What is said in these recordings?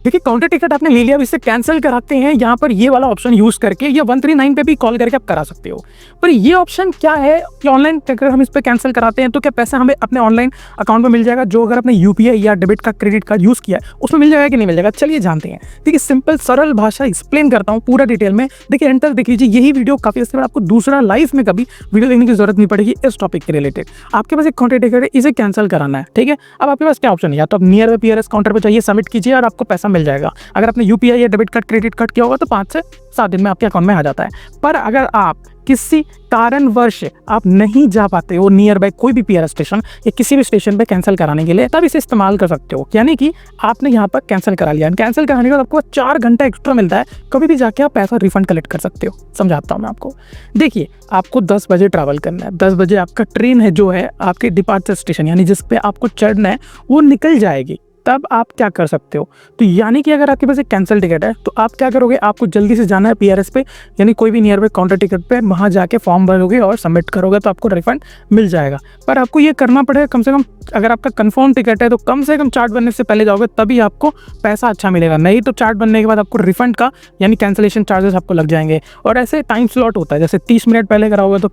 देखिए counter ticket आपने ले लिया, अब इसे कैंसिल कराते हैं यहाँ पर ये वाला ऑप्शन यूज करके, या 139 पे भी कॉल करके आप करा सकते हो। पर ये ऑप्शन क्या है कि ऑनलाइन अगर हम इस पे कैंसिल कराते हैं तो क्या पैसा हमें अपने ऑनलाइन अकाउंट में मिल जाएगा, जो अगर अपने यूपीआई या debit card credit card use किया है उसमें मिल जाएगा कि नहीं मिल जाएगा, चलिए जानते हैं। देखिए सिंपल सरल भाषा एक्सप्लेन करता हूँ पूरा डिटेल में। देखिए एंड तक देख लीजिए, यही वीडियो काफी इसके बाद आपको दूसरा लाइफ में कभी वीडियो देखने की जरूरत नहीं पड़ेगी इस टॉपिक के रिलेटेड। आपके पास एक काउंटर टिकट है, इसे कैंसिल कराना है, ठीक है। अब आपके पास क्या ऑप्शन है, या तो आप नियर बाय पीआरएस काउंटर पर जाइए, सबमिट कीजिए और आपको पैसा मिल जाएगा। अगर आपने यूपीआई या डेबिट कार्ड क्रेडिट कार्ड किया होगा तो 5 से 7 दिन में आपके अकाउंट में आ जाता है। पर अगर आप किसी कारणवश आप नहीं जा पाते हो नियर बाय कोई भी पीआरएस स्टेशन या किसी भी स्टेशन पे कैंसिल कराने के लिए, तब इसे इस्तेमाल कर सकते हो। यानी कि आपने यहाँ पर कैंसिल करा लिया, कैंसिल कराने के बाद आपको 4 घंटा एक्स्ट्रा मिलता है, कभी भी जाके आप पैसा रिफंड कलेक्ट कर सकते हो। समझाता हूँ मैं आपको। देखिए आपको 10 बजे ट्रैवल करना है, 10 बजे आपका ट्रेन है जो है आपके डिपार्चर स्टेशन यानी जिस पे आपको चढ़ना है वो निकल जाएगी, तब आप क्या कर सकते हो। तो यानी कि अगर आपके पास एक कैंसिल टिकट है तो आप क्या करोगे, आपको जल्दी से जाना है पीआरएस पे यानी कोई भी नियर बाय काउंटर टिकट पे, वहाँ जाके फॉर्म भरोगे और सबमिट करोगे तो आपको रिफंड मिल जाएगा। पर आपको ये करना पड़ेगा कम से कम, अगर आपका कंफर्म टिकट है तो कम से कम चार्ट बनने से पहले जाओगे तभी आपको पैसा अच्छा मिलेगा, नहीं तो चार्ट बनने के बाद आपको रिफंड का यानी कैंसिलेशन चार्जेस आपको लग जाएंगे। और ऐसे टाइम स्लॉट होता है, जैसे 30 मिनट पहले कराओगे तो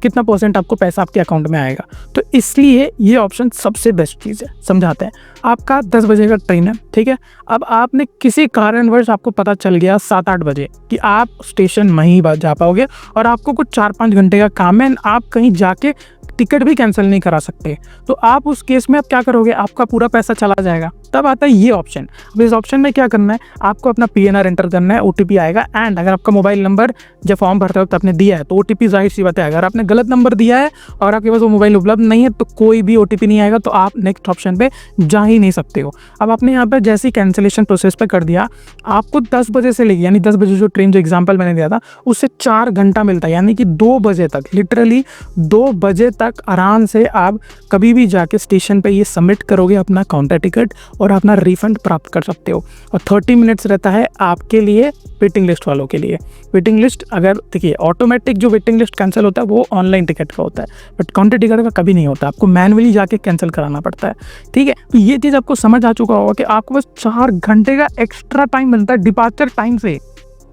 कितना परसेंट आपको पैसा आपके अकाउंट में आएगा। तो इसलिए ये ऑप्शन सबसे बेस्ट चीज़ है। समझाते हैं, आपका 10 बजे का ट्रेन है, ठीक है। अब आपने किसी कारणवश आपको पता चल गया 7-8 बजे कि आप स्टेशन नहीं जा पाओगे और आपको कुछ 4-5 घंटे का काम है, आप कहीं जाके टिकट भी कैंसिल नहीं करा सकते, तो आप उस केस में आप क्या करोगे, आपका पूरा पैसा चला जाएगा। तब आता है ये ऑप्शन। अब इस ऑप्शन में क्या करना है, आपको अपना पीएनआर एंटर करना है, ओटीपी आएगा, एंड अगर आपका मोबाइल नंबर जब फॉर्म भरते वक्त आपने दिया है तो ओटीपी जाहिर सी बात है, अगर आपने गलत नंबर दिया है और आपके पास वो मोबाइल उपलब्ध नहीं है तो कोई भी ओटीपी नहीं आएगा, तो आप नेक्स्ट ऑप्शन पे जा ही नहीं सकते हो। अब आपने यहाँ पर जैसे ही कैंसिलेशन प्रोसेस पे कर दिया, आपको 10 बजे से लेकर यानी 10 बजे जो ट्रेन जो एग्जाम्पल मैंने दिया था उससे 4 घंटा मिलता है, यानी कि 2 बजे तक, लिटरली 2 बजे तक आराम से आप कभी भी जाके स्टेशन पे ये सबमिट करोगे अपना काउंटर टिकट और अपना रिफंड प्राप्त कर सकते हो। और 30 मिनट्स रहता है आपके लिए वेटिंग लिस्ट वालों के लिए। वेटिंग लिस्ट अगर देखिए ऑटोमेटिक जो वेटिंग लिस्ट कैंसिल होता है वो ऑनलाइन टिकट का होता है, बट काउंटर टिकट का कभी नहीं होता, आपको मैनुअली जाके कैंसिल कराना पड़ता है, ठीक है। तो ये चीज़ आपको समझ आ चुका होगा कि आपको बस 4 घंटे का एक्स्ट्रा टाइम मिलता है डिपार्चर टाइम से।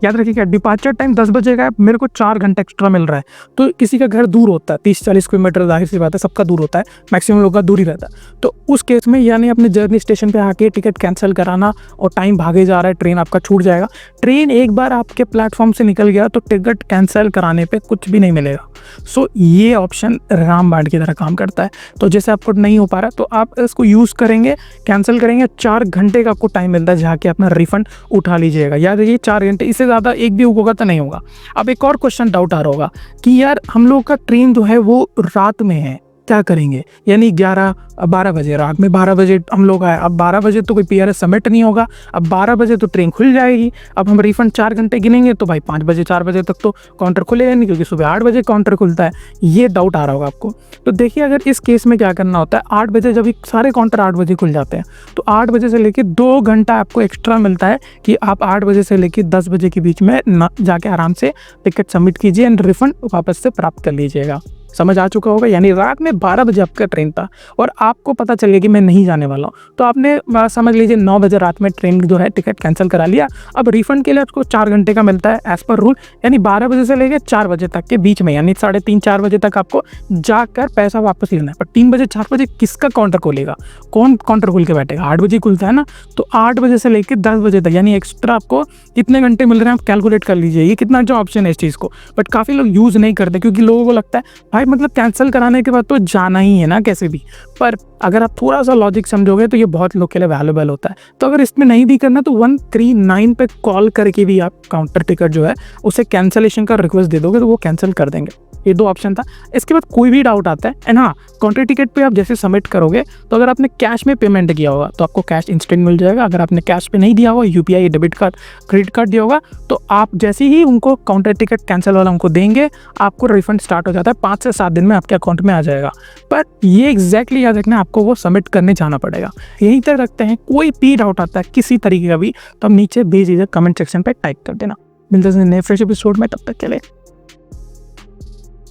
याद रखिएगा, डिपार्चर टाइम 10 बजे का है, मेरे को 4 घंटे एक्स्ट्रा मिल रहा है। तो किसी का घर दूर होता है 30-40 किलोमीटर, जाहिर सी बात है सबका दूर होता है, मैक्सिमम लोगों का दूर ही रहता है। तो उस केस में यानी अपने जर्नी स्टेशन पे आके टिकट कैंसिल कराना और टाइम भागे जा रहा है, ट्रेन आपका छूट जाएगा। ट्रेन एक बार आपके प्लेटफॉर्म से निकल गया तो टिकट कैंसिल कराने पर कुछ भी नहीं मिलेगा। सो ये ऑप्शन रामबाण की तरह काम करता है। तो जैसे आपको नहीं हो पा रहा तो आप इसको यूज़ करेंगे, कैंसिल करेंगे, 4 घंटे का आपको टाइम मिलता है, जाके अपना रिफंड उठा लीजिएगा। याद रखिए 4 घंटे, इससे ज़्यादा एक भी होगा तो नहीं होगा। अब एक और क्वेश्चन डाउट आ रहा होगा कि यार हम लोग का ट्रेन जो है वो रात में है, क्या करेंगे, यानी 11-12 बजे, रात में 12 बजे हम लोग आए। अब 12 बजे तो कोई पीआरएस सबमिट नहीं होगा, अब 12 बजे तो ट्रेन खुल जाएगी। अब हम रिफंड 4 घंटे गिनेंगे तो भाई 5 बजे 4 बजे तक तो काउंटर खुलेगा नहीं, क्योंकि सुबह 8 बजे काउंटर खुलता है। ये डाउट आ रहा होगा आपको। तो देखिए अगर इस केस में क्या करना होता है, 8 बजे जब सारे काउंटर 8 बजे खुल जाते हैं तो 8 बजे से लेकर 2 घंटा आपको एक्स्ट्रा मिलता है कि आप 8 बजे से लेकर 10 बजे के बीच में जाके आराम से टिकट सबमिट कीजिए एंड रिफंड वापस से प्राप्त कर लीजिएगा। समझ आ चुका होगा। यानी रात में 12 बजे आपका ट्रेन था और आपको पता चल गया कि मैं नहीं जाने वाला हूँ, तो आपने समझ लीजिए 9 बजे रात में ट्रेन जो है टिकट कैंसिल करा लिया। अब रिफंड के लिए आपको 4 घंटे का मिलता है एज पर रूल, यानी 12 बजे से लेकर 4 बजे तक के बीच में, यानी 3:30-4 बजे तक आपको जाकर पैसा वापस लेना है। पर 3 बजे 4 बजे किसका काउंटर खोलेगा, कौन काउंटर खोल के बैठेगा, 8 बजे खुलता है ना, तो 8 बजे से लेकर 10 बजे तक यानी एक्स्ट्रा आपको कितने घंटे मिल रहे हैं आप कैलकुलेट कर लीजिए। ये कितना अच्छा ऑप्शन है इस चीज़ को, बट काफ़ी लोग यूज़ नहीं करते क्योंकि लोगों को लगता है भाई मतलब कैंसिल कराने के बाद तो जाना ही है ना कैसे भी। पर अगर आप थोड़ा सा लॉजिक समझोगे तो ये बहुत लोग के लिए वैल्यूएबल होता है। तो अगर इसमें नहीं भी करना तो 139 पे कॉल करके भी आप काउंटर टिकट जो है उसे कैंसिलेशन का रिक्वेस्ट दे दोगे तो वो कैंसिल कर देंगे। ये 2 ऑप्शन था। इसके बाद कोई भी डाउट आता है एंड हाँ, काउंटर टिकट पे आप जैसे सबमिट करोगे तो अगर आपने कैश में पेमेंट किया होगा तो आपको कैश इंस्टेंट मिल जाएगा। अगर आपने कैश पे नहीं दिया होगा, UPI, debit card, credit card दिया होगा, तो आप जैसे ही उनको काउंटर टिकट कैंसिल वाला उनको देंगे आपको रिफंड स्टार्ट हो जाता है, 5 से 7 दिन में आपके अकाउंट में आ जाएगा। पर ये एग्जैक्टली याद रखना, आपको वो सबमिट करने जाना पड़ेगा। यहीं तक रखते हैं। कोई भी डाउट आता है किसी तरीके का भी तो आप नीचे भेज दीजिए, कमेंट सेक्शन पर टाइप कर देना। मिलते हैं नए फ्रेश एपिसोड में, तब तक के लिए।